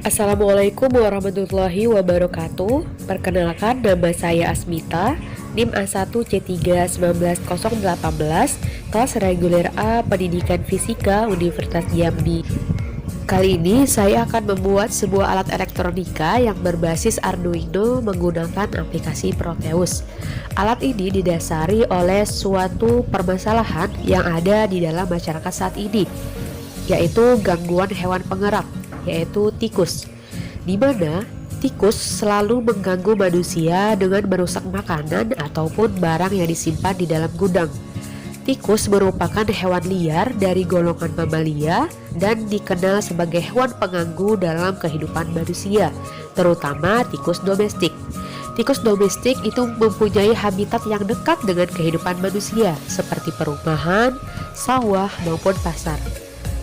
Assalamualaikum warahmatullahi wabarakatuh. Perkenalkan, nama saya Asmita, NIM A1C3-19018, kelas reguler A Pendidikan Fisika Universitas Jambi. Kali ini saya akan membuat sebuah alat elektronika yang berbasis Arduino menggunakan aplikasi Proteus. Alat ini didasari oleh suatu permasalahan yang ada di dalam masyarakat saat ini, yaitu gangguan hewan penggerak, yaitu tikus, di mana tikus selalu mengganggu manusia dengan merusak makanan ataupun barang yang disimpan di dalam gudang. Tikus merupakan hewan liar dari golongan mamalia dan dikenal sebagai hewan pengganggu dalam kehidupan manusia, terutama tikus domestik. Tikus domestik itu mempunyai habitat yang dekat dengan kehidupan manusia, seperti perumahan, sawah, maupun pasar.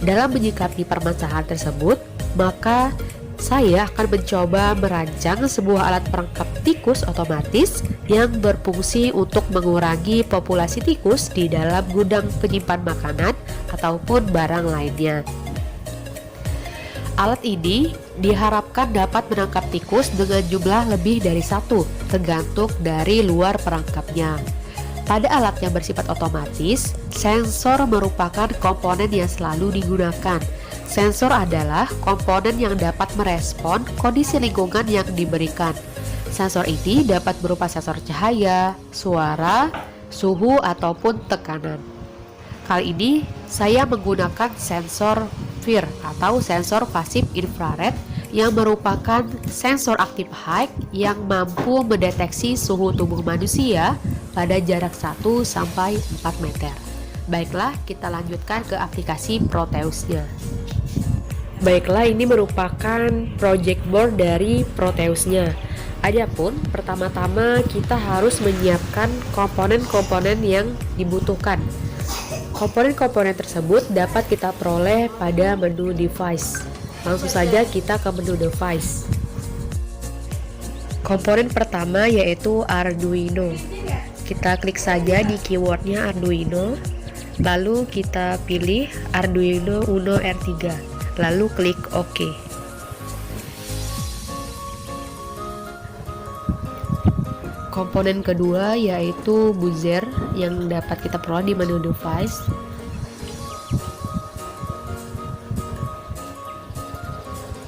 Dalam menyikapi permasalahan tersebut, maka saya akan mencoba merancang sebuah alat perangkap tikus otomatis yang berfungsi untuk mengurangi populasi tikus di dalam gudang penyimpan makanan ataupun barang lainnya. Alat ini diharapkan dapat menangkap tikus dengan jumlah lebih dari satu, tergantung dari luar perangkapnya. Pada alat yang bersifat otomatis, sensor merupakan komponen yang selalu digunakan. Sensor adalah komponen yang dapat merespon kondisi lingkungan yang diberikan. Sensor ini dapat berupa sensor cahaya, suara, suhu, ataupun tekanan. Kali ini saya menggunakan sensor FIR atau sensor pasif infrared yang merupakan sensor aktif high yang mampu mendeteksi suhu tubuh manusia pada jarak 1-4 meter. Baiklah, kita lanjutkan ke aplikasi Proteusnya. Baiklah, ini merupakan project board dari Proteusnya. Adapun pertama-tama kita harus menyiapkan komponen-komponen yang dibutuhkan. Komponen-komponen tersebut dapat kita peroleh pada menu device. Langsung saja kita ke menu device. Komponen pertama yaitu Arduino. Kita klik saja di keywordnya Arduino, lalu kita pilih Arduino Uno R3, lalu klik OK. Komponen kedua yaitu buzzer yang dapat kita peroleh di menu device.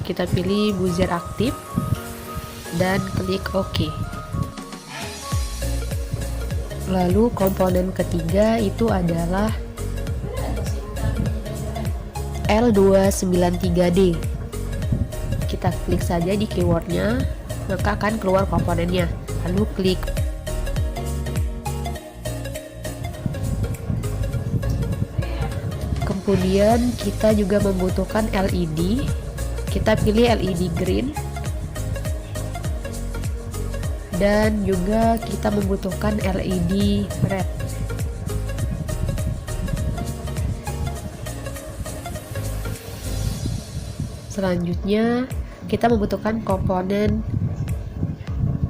Kita pilih buzzer aktif dan klik OK. Lalu komponen ketiga itu adalah L293D. Kita klik saja di keywordnya, maka akan keluar komponennya. Lalu klik. Kemudian kita juga membutuhkan LED. Kita pilih LED green. Dan juga kita membutuhkan LED red. Selanjutnya kita membutuhkan komponen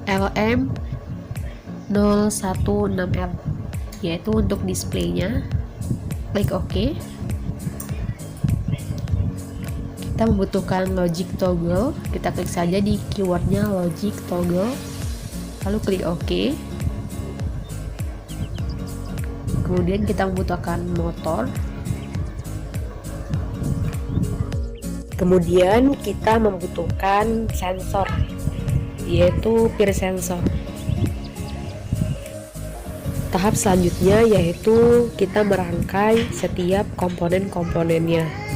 LM016L, yaitu untuk displaynya. Klik OK. Kita membutuhkan logic toggle. Kita klik saja di keywordnya logic toggle, lalu klik OK. Kemudian kita membutuhkan motor. Kemudian kita membutuhkan sensor, yaitu peer sensor. Tahap selanjutnya yaitu kita merangkai setiap komponen-komponennya.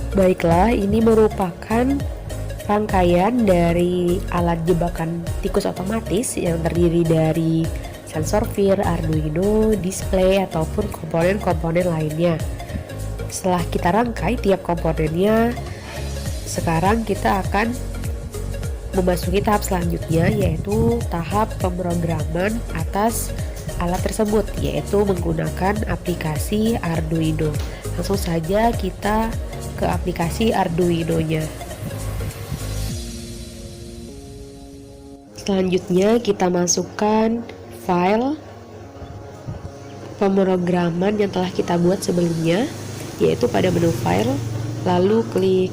Baiklah, ini merupakan rangkaian dari alat jebakan tikus otomatis yang terdiri dari sensor fir, Arduino, display, ataupun komponen-komponen lainnya. Setelah kita rangkai tiap komponennya, sekarang kita akan memasuki tahap selanjutnya, yaitu tahap pemrograman atas alat tersebut, yaitu menggunakan aplikasi Arduino. Langsung saja kita ke aplikasi Arduino-nya. Selanjutnya kita masukkan file pemrograman yang telah kita buat sebelumnya, yaitu pada menu file, lalu klik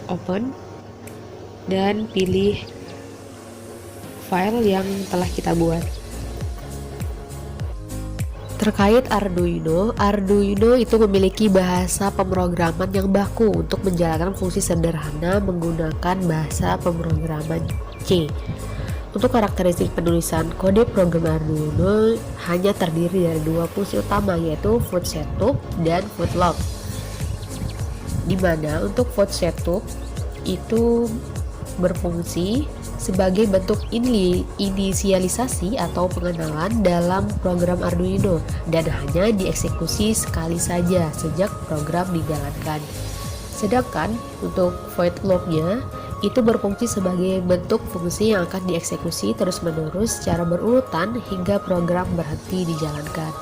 open dan pilih file yang telah kita buat. Terkait Arduino itu memiliki bahasa pemrograman yang baku untuk menjalankan fungsi sederhana menggunakan bahasa pemrograman C. Untuk karakteristik penulisan kode program Arduino hanya terdiri dari dua fungsi utama, yaitu vote setup dan vote log. Dimana untuk vote setup itu berfungsi sebagai bentuk inisialisasi atau pengenalan dalam program Arduino dan hanya dieksekusi sekali saja sejak program dijalankan. Sedangkan untuk void log-nya itu berfungsi sebagai bentuk fungsi yang akan dieksekusi terus-menerus secara berurutan hingga program berhenti dijalankan.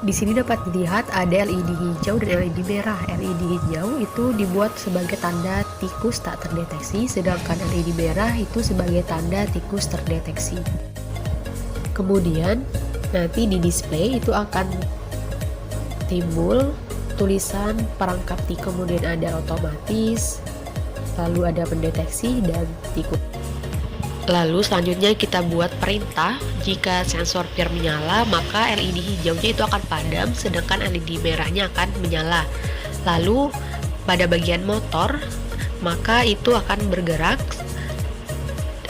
Di sini dapat dilihat ada LED hijau dan LED merah. LED hijau itu dibuat sebagai tanda tikus tak terdeteksi, sedangkan LED merah itu sebagai tanda tikus terdeteksi. Kemudian nanti di display itu akan timbul tulisan perangkap tikus, kemudian ada otomatis, lalu ada pendeteksi dan tikus. Lalu selanjutnya kita buat perintah. Jika sensor fir menyala, maka LED hijaunya itu akan padam, sedangkan LED merahnya akan menyala. Lalu pada bagian motor, maka itu akan bergerak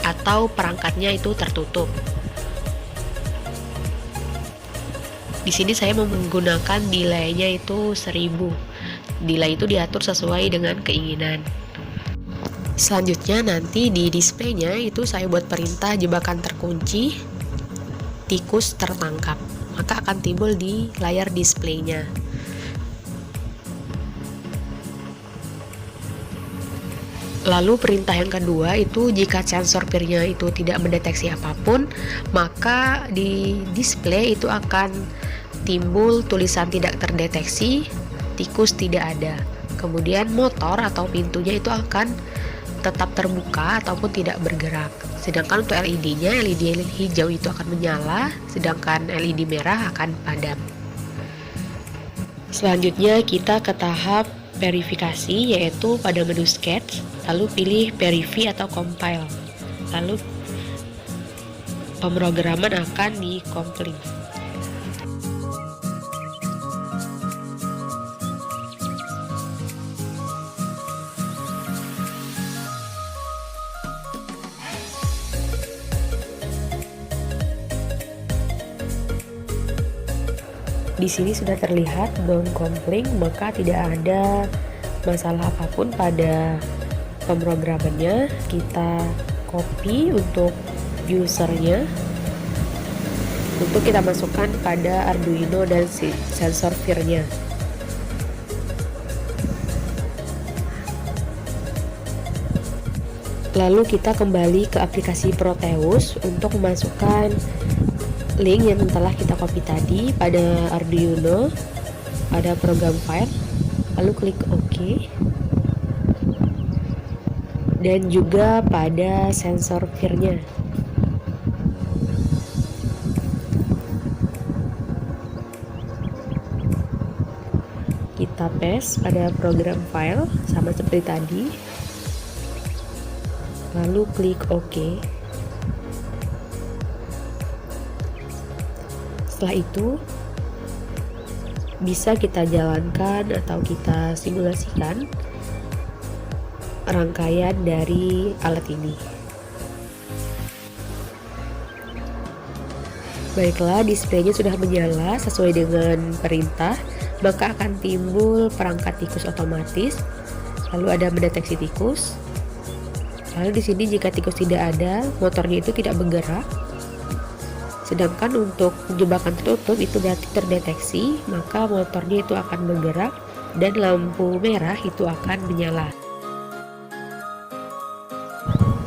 atau perangkatnya itu tertutup. Di sini saya menggunakan delay-nya itu 1000. Delay itu diatur sesuai dengan keinginan. Selanjutnya nanti di displaynya itu saya buat perintah jebakan terkunci, tikus tertangkap, maka akan timbul di layar displaynya. Lalu perintah yang kedua itu jika sensor firnya itu tidak mendeteksi apapun, maka di display itu akan timbul tulisan tidak terdeteksi, tikus tidak ada. Kemudian motor atau pintunya itu akan tetap terbuka ataupun tidak bergerak. Sedangkan untuk LED-nya, LED hijau itu akan menyala, sedangkan LED merah akan padam. Selanjutnya kita ke tahap verifikasi, yaitu pada menu sketch, lalu pilih verify atau compile. Lalu pemrograman akan di-compile. Di sini sudah terlihat non-complying, maka tidak ada masalah apapun pada pemrogramannya. Kita copy untuk usernya, untuk kita masukkan pada Arduino dan sensor firnya. Lalu kita kembali ke aplikasi Proteus untuk memasukkan link yang telah kita copy tadi pada Arduino, pada program file, lalu klik OK, dan juga pada sensor firnya. Kita paste pada program file sama seperti tadi, lalu klik OK. Setelah itu bisa kita jalankan atau kita simulasikan rangkaian dari alat ini. Baiklah, displaynya sudah menyala sesuai dengan perintah, maka akan timbul perangkat tikus otomatis. Lalu ada mendeteksi tikus. Lalu di sini jika tikus tidak ada, motornya itu tidak bergerak. Sedangkan untuk jebakan tertutup itu berarti terdeteksi, maka motornya itu akan bergerak dan lampu merah itu akan menyala.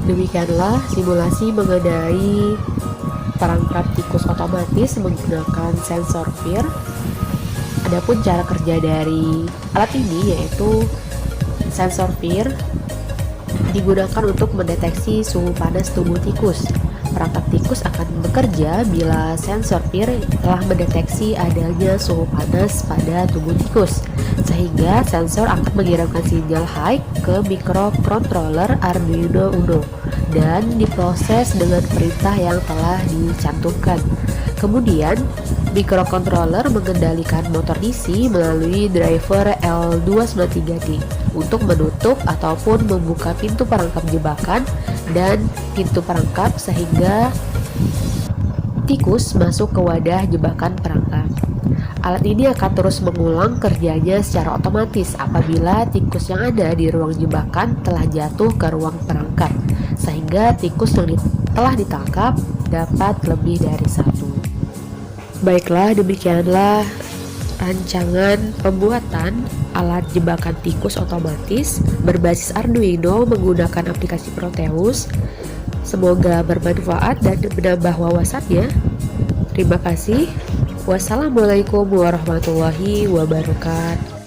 Demikianlah simulasi mengenai perangkap tikus otomatis menggunakan sensor FIR. Adapun cara kerja dari alat ini yaitu sensor FIR digunakan untuk mendeteksi suhu panas tubuh tikus. Perangkap tikus akan bekerja bila sensor FIR telah mendeteksi adanya suhu panas pada tubuh tikus, sehingga sensor akan mengirimkan sinyal high ke microcontroller Arduino Uno dan diproses dengan perintah yang telah dicantumkan. Kemudian, microcontroller mengendalikan motor DC melalui driver L293D untuk menutup ataupun membuka pintu perangkap jebakan dan pintu perangkap sehingga tikus masuk ke wadah jebakan perangkap. Alat ini akan terus mengulang kerjanya secara otomatis apabila tikus yang ada di ruang jebakan telah jatuh ke ruang perangkap, sehingga tikus yang telah ditangkap dapat lebih dari satu. Baiklah, demikianlah rancangan pembuatan alat jebakan tikus otomatis berbasis Arduino menggunakan aplikasi Proteus. Semoga bermanfaat dan menambah wawasannya. Terima kasih. Wassalamualaikum warahmatullahi wabarakatuh.